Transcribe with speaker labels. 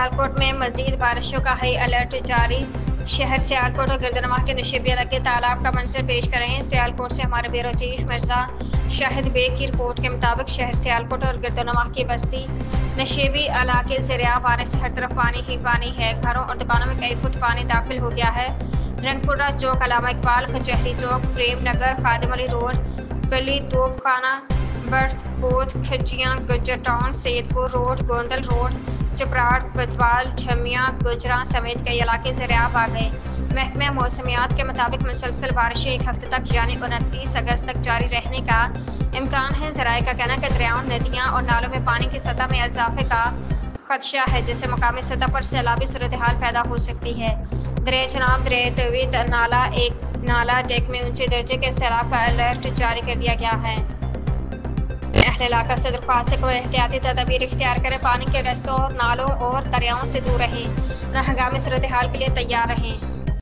Speaker 1: सियालकोट में मजीद बारिशों का हाई अलर्ट जारी। शहर सियालकोट और गिरदनवा के नशेबी इलाके तालाब का मंजर पेश कर रहे हैं। सियालकोट से हमारे ब्यूरो चीफ मिर्जा शाहिद बेग की रिपोर्ट के मुताबिक शहर सियालकोट और गिरदनवा की बस्ती नशेबी इलाके ज़रिया आने से हर तरफ पानी ही पानी है। घरों और दुकानों में कई फुट पानी दाखिल हो गया है। रंगपुरा चौक, अलामा इकबाल, कचहरी चौक, प्रेम नगर, खादिम Ali road, Gali Topkhana, Barfkot, Khichiyan, Gujjar town, Saidpur road, Gondal road, Chaprat, Badwal, Jhamiya, Gujra समेत कई इलाके ज़रियाब आ गए। महकमा मौसमियात के मुताबिक मुसलसल बारिशें एक हफ्ते तक यानी 29 अगस्त तक जारी रहने का इम्कान है। ज़राए का कहना है कि दरियाओं, नदियाँ और नालों में पानी की सतह में इजाफे का खदशा है, जिससे मकामी सतह पर सैलाबी सूरत हाल पैदा हो सकती है। दरिया चनाब, दरिया तवीद नाला एक नाला डेक में ऊंचे दर्जे के सैलाब का अलर्ट जारी कर दिया गया है। अहले इलाका से दरख्वास्त है कोई एहतियाती तदबीर इख्तियार करें, पानी के रस्तों और नालों और दरियाओं से दूर रहें, हंगामी सूरत हाल के लिए तैयार रहें।